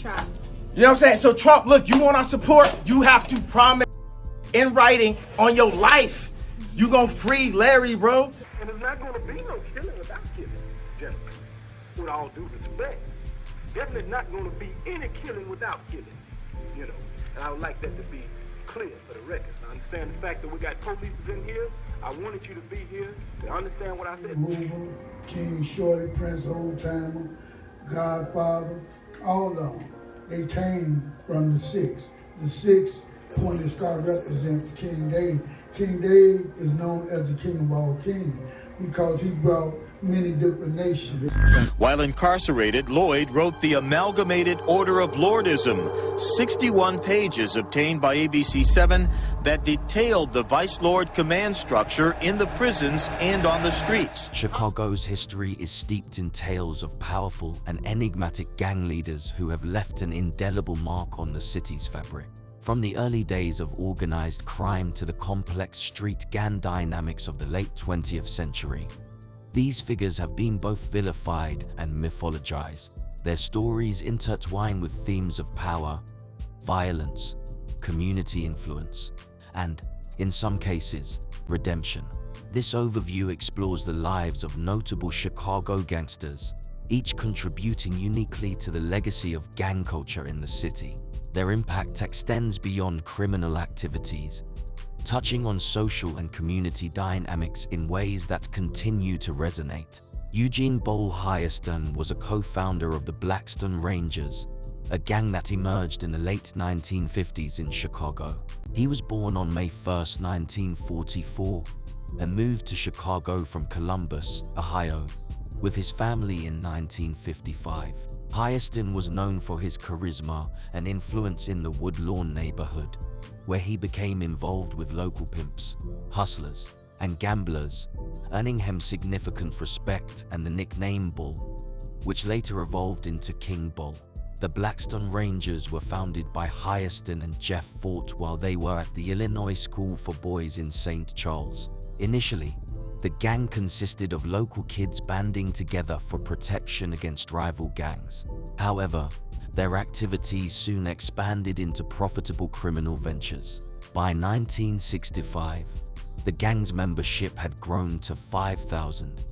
Trump. You know what I'm saying? So Trump, look, you want our support, you have to promise in writing on your life, you gonna free Larry, bro. And there's not gonna be no killing without killing, gentlemen. With all due respect. Definitely not gonna be any killing without killing, you know. And I would like that to be clear for the record. I understand the fact that we got police in here. I wanted you to be here to understand what I said. Hoover, King Shorty, Prince Old Timer, Godfather, all of them. They came from the six. The six pointed star represents King Dave. King Dave is known as the king of all kings because he brought many different nations. While incarcerated, Lloyd wrote the Amalgamated Order of Lordism, 61 pages obtained by ABC7 that detailed the Vice Lord command structure in the prisons and on the streets. Chicago's history is steeped in tales of powerful and enigmatic gang leaders who have left an indelible mark on the city's fabric. From the early days of organized crime to the complex street gang dynamics of the late 20th century, these figures have been both vilified and mythologized. Their stories intertwine with themes of power, violence, community influence, and, in some cases, redemption. This overview explores the lives of notable Chicago gangsters, each contributing uniquely to the legacy of gang culture in the city. Their impact extends beyond criminal activities, touching on social and community dynamics in ways that continue to resonate. Eugene Bowl Hairston was a co-founder of the Blackstone Rangers, a gang that emerged in the late 1950s in Chicago. He was born on May 1, 1944, and moved to Chicago from Columbus, Ohio, with his family in 1955. Hairston was known for his charisma and influence in the Woodlawn neighborhood, where he became involved with local pimps, hustlers, and gamblers, earning him significant respect and the nickname Bull, which later evolved into King Bull. The Blackstone Rangers were founded by Hairston and Jeff Fort while they were at the Illinois School for Boys in St. Charles. Initially, the gang consisted of local kids banding together for protection against rival gangs. However, their activities soon expanded into profitable criminal ventures. By 1965, the gang's membership had grown to 5,000,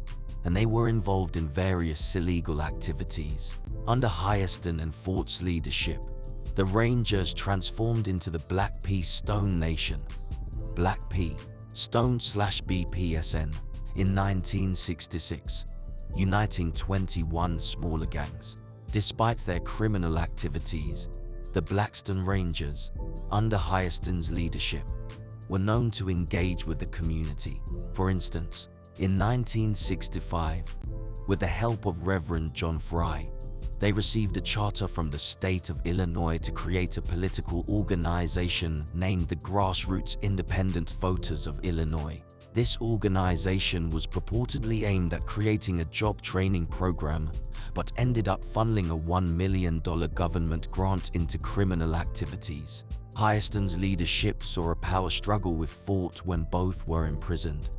and they were involved in various illegal activities. Under Hairston and Fort's leadership, the Rangers transformed into the Black P Stone Nation, Black P Stone/BPSN, in 1966, uniting 21 smaller gangs. Despite their criminal activities, the Blackstone Rangers, under Hairston's leadership, were known to engage with the community. For instance, in 1965, with the help of Reverend John Fry, they received a charter from the state of Illinois to create a political organization named the Grassroots Independent Voters of Illinois. This organization was purportedly aimed at creating a job training program, but ended up funneling a $1 million government grant into criminal activities. Hairston's leadership saw a power struggle with Fort when both were imprisoned,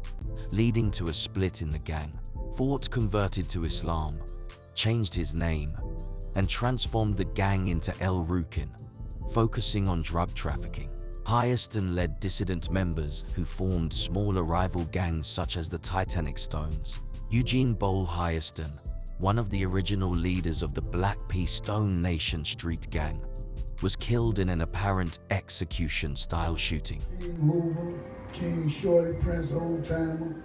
leading to a split in the gang. Fort converted to Islam, changed his name, and transformed the gang into El Rukin, focusing on drug trafficking. Hairston led dissident members who formed smaller rival gangs such as the Titanic Stones. Eugene Bowl Hairston, one of the original leaders of the Black P Stone Nation street gang, was killed in an apparent execution-style shooting. King Hoover, King Shorty, Prince Old Timer,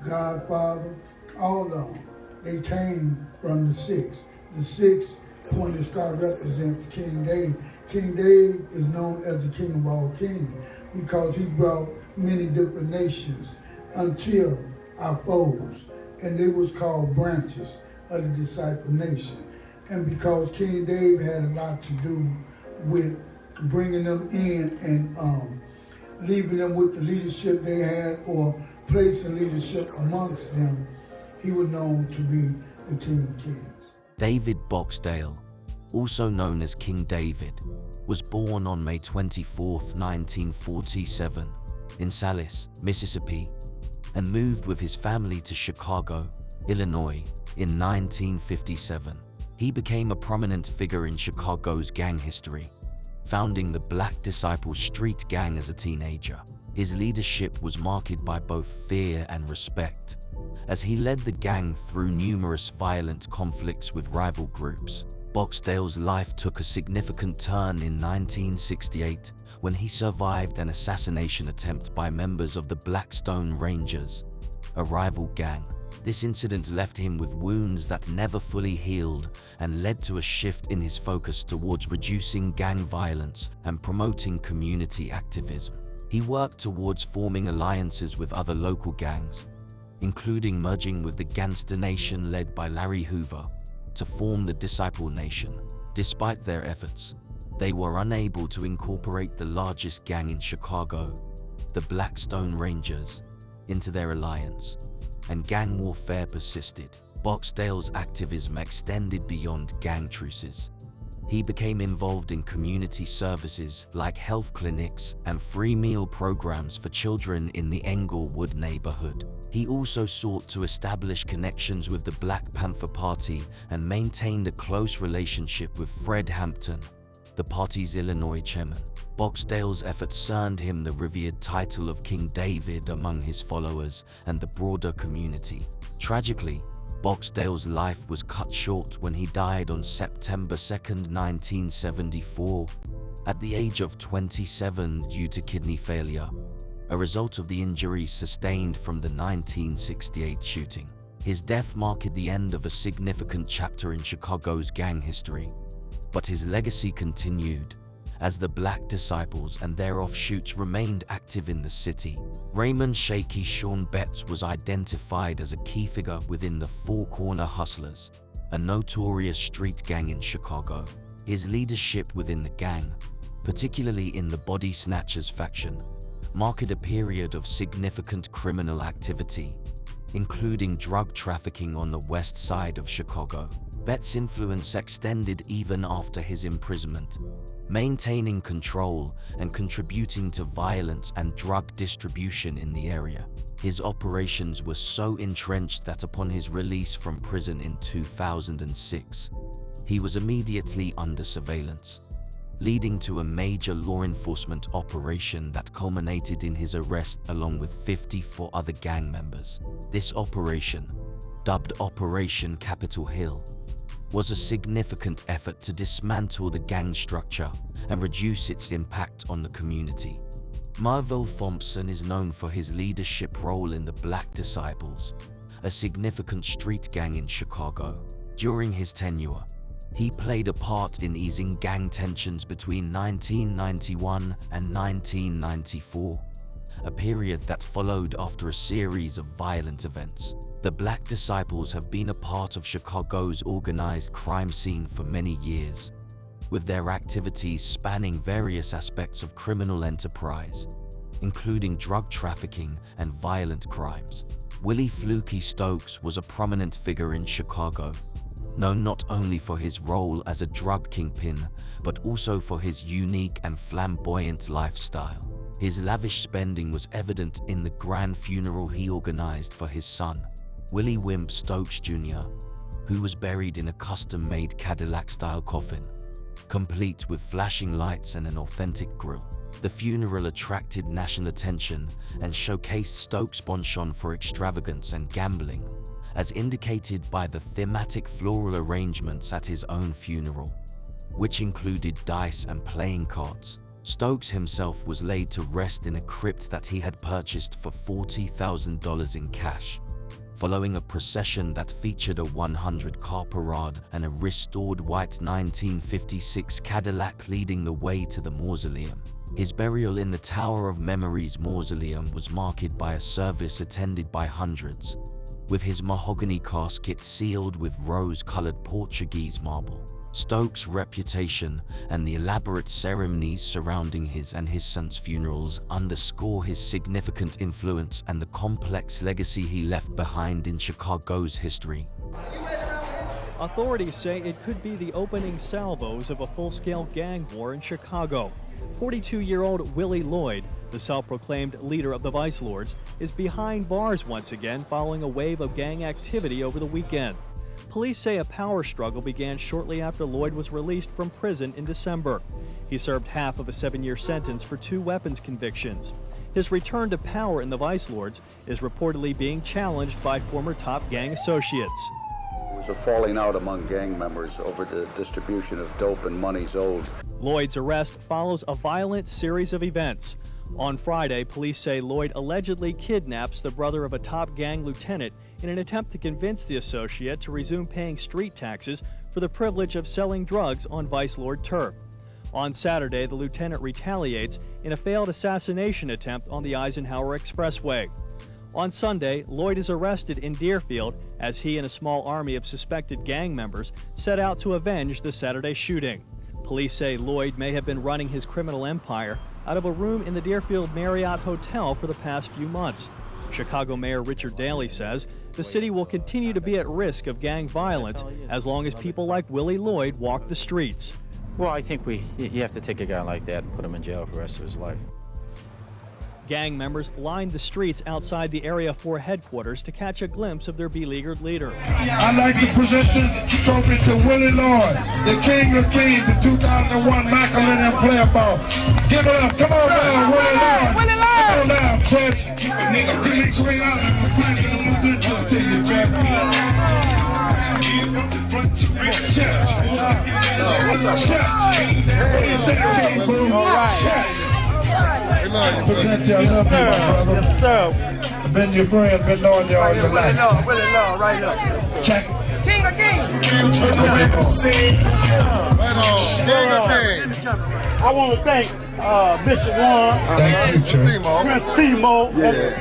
Godfather, all of them. They came from the six. The six pointed star represents King Dave. King Dave is known as the king of all kings because he brought many different nations until our foes, and they was called branches of the disciple nation. And because King Dave had a lot to do with bringing them in and leaving them with the leadership they had or placing leadership amongst them, he was known to be the King of Kings. David Boxdale, also known as King David, was born on May 24, 1947, in Salis, Mississippi, and moved with his family to Chicago, Illinois, in 1957. He became a prominent figure in Chicago's gang history, founding the Black Disciples street gang as a teenager. His leadership was marked by both fear and respect, as he led the gang through numerous violent conflicts with rival groups. Boxdale's life took a significant turn in 1968 when he survived an assassination attempt by members of the Blackstone Rangers, a rival gang. This incident left him with wounds that never fully healed and led to a shift in his focus towards reducing gang violence and promoting community activism. He worked towards forming alliances with other local gangs, including merging with the Gangster Nation led by Larry Hoover to form the Disciple Nation. Despite their efforts, they were unable to incorporate the largest gang in Chicago, the Blackstone Rangers, into their alliance, and gang warfare persisted. Boxdale's activism extended beyond gang truces. He became involved in community services like health clinics and free meal programs for children in the Englewood neighborhood. He also sought to establish connections with the Black Panther Party and maintained a close relationship with Fred Hampton, the party's Illinois chairman. Boxdale's efforts earned him the revered title of King David among his followers and the broader community. Tragically, Boxdale's life was cut short when he died on September 2, 1974, at the age of 27 due to kidney failure, a result of the injuries sustained from the 1968 shooting. His death marked the end of a significant chapter in Chicago's gang history, but his legacy continued as the Black Disciples and their offshoots remained active in the city. Raymond "Shaky" Sean Betts was identified as a key figure within the Four Corner Hustlers, a notorious street gang in Chicago. His leadership within the gang, particularly in the Body Snatchers faction, marked a period of significant criminal activity, including drug trafficking on the west side of Chicago. Betts' influence extended even after his imprisonment, maintaining control and contributing to violence and drug distribution in the area. His operations were so entrenched that upon his release from prison in 2006, he was immediately under surveillance, leading to a major law enforcement operation that culminated in his arrest along with 54 other gang members. This operation, dubbed Operation Capitol Hill, was a significant effort to dismantle the gang structure and reduce its impact on the community. Marvell Thompson is known for his leadership role in the Black Disciples, a significant street gang in Chicago. During his tenure, he played a part in easing gang tensions between 1991 and 1994, a period that followed after a series of violent events. The Black Disciples have been a part of Chicago's organized crime scene for many years, with their activities spanning various aspects of criminal enterprise, including drug trafficking and violent crimes. Willie "Flukey" Stokes was a prominent figure in Chicago, known not only for his role as a drug kingpin, but also for his unique and flamboyant lifestyle. His lavish spending was evident in the grand funeral he organized for his son, Willie "Wimp" Stokes Jr., who was buried in a custom-made Cadillac-style coffin, complete with flashing lights and an authentic grill. The funeral attracted national attention and showcased Stokes' penchant for extravagance and gambling, as indicated by the thematic floral arrangements at his own funeral, which included dice and playing cards. Stokes himself was laid to rest in a crypt that he had purchased for $40,000 in cash, following a procession that featured a 100-car parade and a restored white 1956 Cadillac leading the way to the mausoleum. His burial in the Tower of Memories mausoleum was marked by a service attended by hundreds, with his mahogany casket sealed with rose-colored Portuguese marble. Stokes' reputation and the elaborate ceremonies surrounding his and his son's funerals underscore his significant influence and the complex legacy he left behind in Chicago's history. Authorities say it could be the opening salvos of a full-scale gang war in Chicago. 42-year-old Willie Lloyd, the self-proclaimed leader of the Vice Lords, is behind bars once again following a wave of gang activity over the weekend. Police say a power struggle began shortly after Lloyd was released from prison in December. He served half of a 7-year sentence for 2 weapons convictions. His return to power in the Vice Lords is reportedly being challenged by former top gang associates. There was a falling out among gang members over the distribution of dope and monies owed. Lloyd's arrest follows a violent series of events. On Friday, police say Lloyd allegedly kidnaps the brother of a top gang lieutenant in an attempt to convince the associate to resume paying street taxes for the privilege of selling drugs on Vice Lord turf. On Saturday, the lieutenant retaliates in a failed assassination attempt on the Eisenhower Expressway. On Sunday, Lloyd is arrested in Deerfield as he and a small army of suspected gang members set out to avenge the Saturday shooting. Police say Lloyd may have been running his criminal empire out of a room in the Deerfield Marriott Hotel for the past few months. Chicago Mayor Richard Daley says the city will continue to be at risk of gang violence as long as people like Willie Lloyd walk the streets. Well, I think you have to take a guy like that and put him in jail for the rest of his life. Gang members lined the streets outside the Area 4 headquarters to catch a glimpse of their beleaguered leader. I'd like to present this trophy to Willie Lloyd, the King of Kings, the 2001 Macallan player ball. Give it up. Come on down, Willie Lloyd. Willie Lloyd. Come on down, Church. Give me great honor for planting the positions to you, Church. Yes, sir. Been your friend, been knowing you all your life. Willie Lloyd, right up. Check. King of Kings. I want to thank Bishop Warren, Thank you, Church. Prince Simo,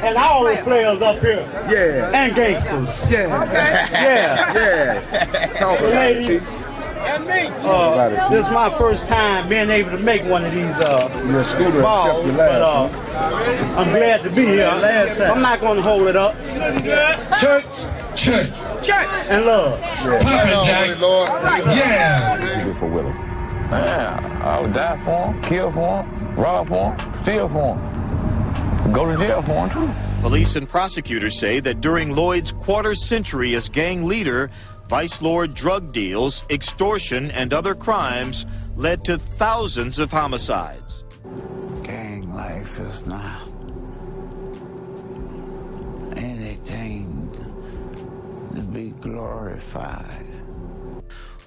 and all the players up here. Yeah. And gangsters. Ladies. And me. This is my first time being able to make one of these balls, but I'm glad to be here. I'm not going to hold it up. Church, and love. Pop it, Jack. Yeah. What you do for Willie? Man, I would die for him, kill for him, rob for him, steal for him. Go to jail for him, too. Police and prosecutors say that during Lloyd's quarter-century as gang leader, Vice Lord drug deals, extortion, and other crimes led to thousands of homicides. Gang life is not anything to be glorified.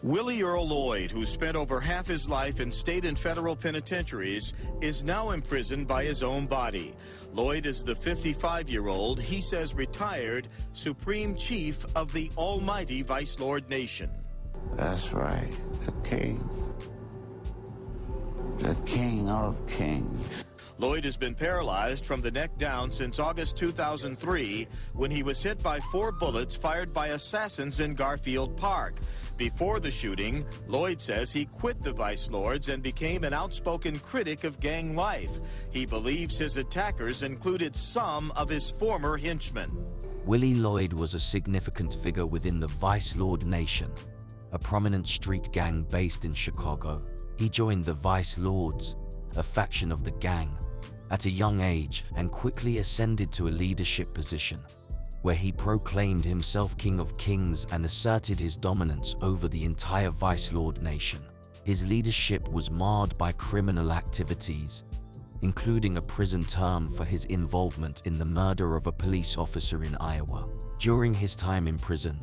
Willie Earl Lloyd, who spent over half his life in state and federal penitentiaries, is now imprisoned by his own body. Lloyd is the 55-year-old, he says retired, Supreme Chief of the almighty Vice Lord Nation. That's right, the king. The king of kings. Lloyd has been paralyzed from the neck down since August 2003 when he was hit by 4 bullets fired by assassins in Garfield Park. Before the shooting, Lloyd says he quit the Vice Lords and became an outspoken critic of gang life. He believes his attackers included some of his former henchmen. Willie Lloyd was a significant figure within the Vice Lord Nation, a prominent street gang based in Chicago. He joined the Vice Lords, a faction of the gang, at a young age and quickly ascended to a leadership position, where he proclaimed himself King of Kings and asserted his dominance over the entire Vice Lord Nation. His leadership was marred by criminal activities, including a prison term for his involvement in the murder of a police officer in Iowa. During his time in prison,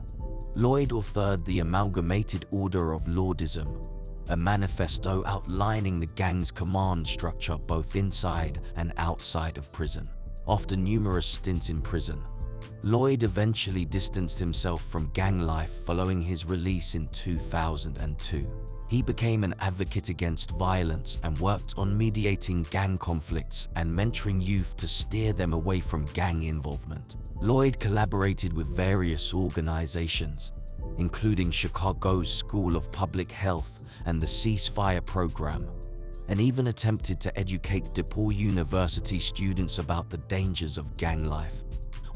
Lloyd authored the Amalgamated Order of Lordism, a manifesto outlining the gang's command structure both inside and outside of prison. After numerous stints in prison, Lloyd eventually distanced himself from gang life following his release in 2002. He became an advocate against violence and worked on mediating gang conflicts and mentoring youth to steer them away from gang involvement. Lloyd collaborated with various organizations, including Chicago's School of Public Health and the Ceasefire Program, and even attempted to educate DePaul University students about the dangers of gang life,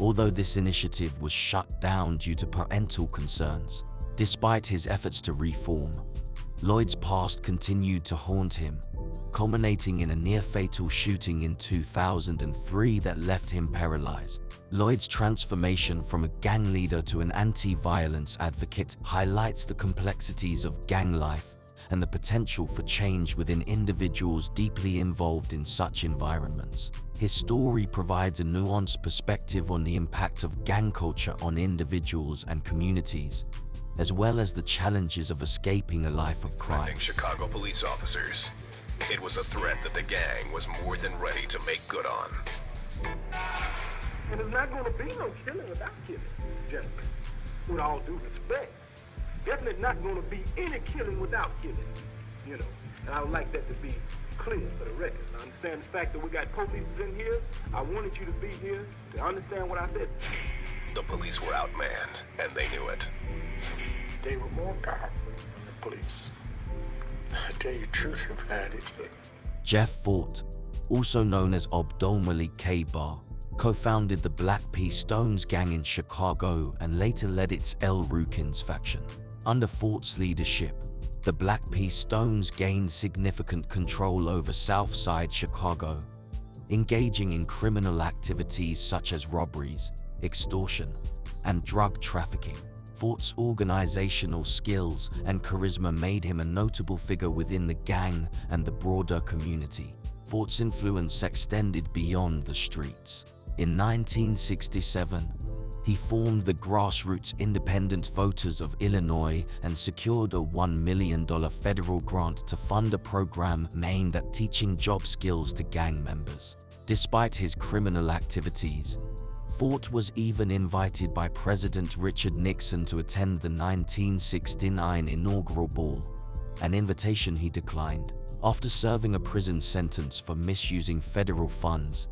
although this initiative was shut down due to parental concerns. Despite his efforts to reform, Lloyd's past continued to haunt him, culminating in a near-fatal shooting in 2003 that left him paralyzed. Lloyd's transformation from a gang leader to an anti-violence advocate highlights the complexities of gang life and the potential for change within individuals deeply involved in such environments. His story provides a nuanced perspective on the impact of gang culture on individuals and communities, as well as the challenges of escaping a life of crime. Chicago police officers. It was a threat that the gang was more than ready to make good on. And there's not going to be no killing without killing, gentlemen. With all due respect. Definitely not going to be any killing without killing, you know. And I would like that to be clear for the record. I understand the fact that we got police in here. I wanted you to be here to understand what I said. The police were outmanned, and they knew it. They were more powerful than the police. I tell you the truth about it. Jeff Fort, also known as Abdulmalik K-Bar, co-founded the Black P. Stones gang in Chicago and later led its El Rukins faction. Under Fort's leadership, the Black P. Stones gained significant control over Southside Chicago, engaging in criminal activities such as robberies, extortion, and drug trafficking. Fort's organizational skills and charisma made him a notable figure within the gang and the broader community. Fort's influence extended beyond the streets. In 1967, he formed the Grassroots Independent Voters of Illinois and secured a $1 million federal grant to fund a program aimed at teaching job skills to gang members. Despite his criminal activities, Fort was even invited by President Richard Nixon to attend the 1969 inaugural ball, an invitation he declined. After serving a prison sentence for misusing federal funds,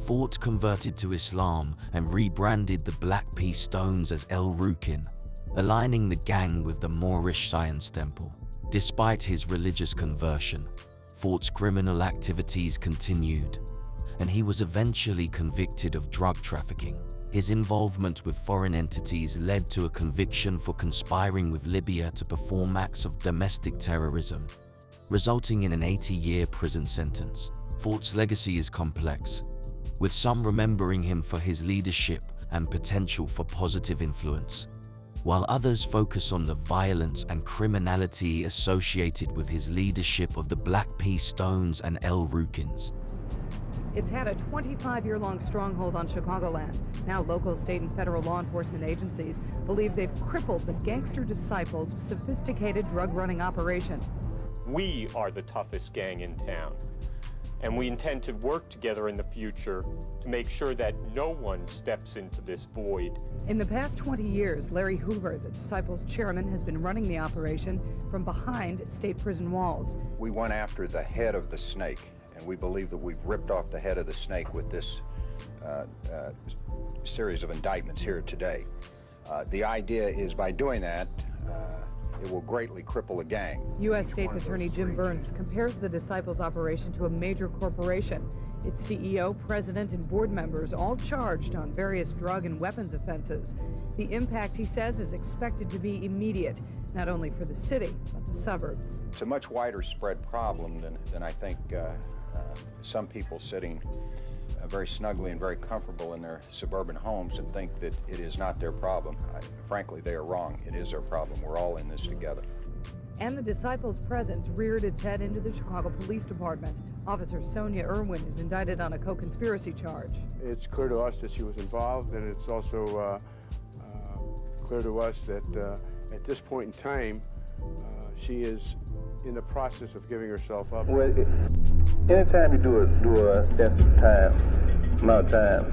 Fort converted to Islam and rebranded the Black P. Stones as El Rukin, aligning the gang with the Moorish Science Temple. Despite his religious conversion, Fort's criminal activities continued, and he was eventually convicted of drug trafficking. His involvement with foreign entities led to a conviction for conspiring with Libya to perform acts of domestic terrorism, resulting in an 80-year prison sentence. Fort's legacy is complex, with some remembering him for his leadership and potential for positive influence, while others focus on the violence and criminality associated with his leadership of the Black P. Stones and El Rukins. It's had a 25-year-long stronghold on Chicagoland. Now local, state, and federal law enforcement agencies believe they've crippled the Gangster Disciples' sophisticated drug-running operation. We are the toughest gang in town, and we intend to work together in the future to make sure that no one steps into this void. In the past 20 years, Larry Hoover, the Disciples' chairman, has been running the operation from behind state prison walls. We went after the head of the snake, and we believe that we've ripped off the head of the snake with this series of indictments here today. The idea is by doing that, it will greatly cripple a gang. U.S. State's Attorney Jim Burns compares the Disciples operation to a major corporation. Its CEO, president, and board members all charged on various drug and weapons offenses. The impact, he says, is expected to be immediate, not only for the city, but the suburbs. It's a much wider spread problem than I think some people sitting very snugly and very comfortable in their suburban homes and think that it is not their problem. Frankly, they are wrong. It is our problem. We're all in this together. And the Disciples' presence reared its head into the Chicago Police Department. Officer Sonia Irwin is indicted on a co-conspiracy charge. It's clear to us that she was involved, and it's also clear to us that at this point in time, she is in the process of giving herself up. Well, anytime you do a extensive amount of time,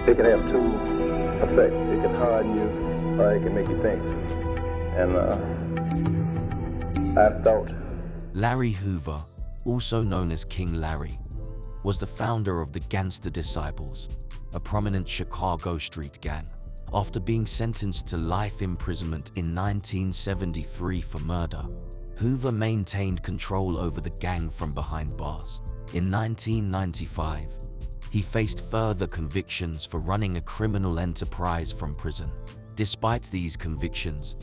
it can have two effects. It can harden you, or it can make you think. And I thought. Larry Hoover, also known as King Larry, was the founder of the Gangster Disciples, a prominent Chicago street gang. After being sentenced to life imprisonment in 1973 for murder, Hoover maintained control over the gang from behind bars. In 1995, he faced further convictions for running a criminal enterprise from prison. Despite these convictions,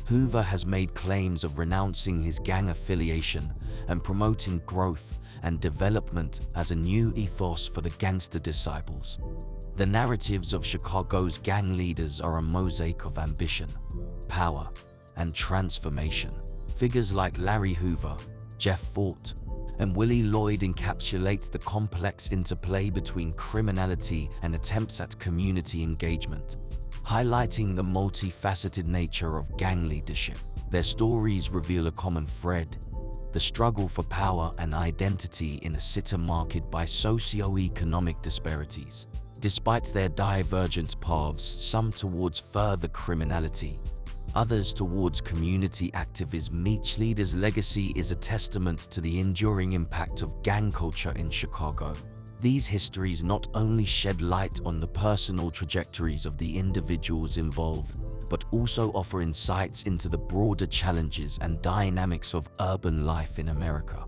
Hoover has made claims of renouncing his gang affiliation and promoting growth and development as a new ethos for the Gangster Disciples. The narratives of Chicago's gang leaders are a mosaic of ambition, power, and transformation. Figures like Larry Hoover, Jeff Fort, and Willie Lloyd encapsulate the complex interplay between criminality and attempts at community engagement, highlighting the multifaceted nature of gang leadership. Their stories reveal a common thread: the struggle for power and identity in a city marked by socio-economic disparities. Despite their divergent paths, some towards further criminality, others towards community activism, each leader's legacy is a testament to the enduring impact of gang culture in Chicago. These histories not only shed light on the personal trajectories of the individuals involved, but also offer insights into the broader challenges and dynamics of urban life in America.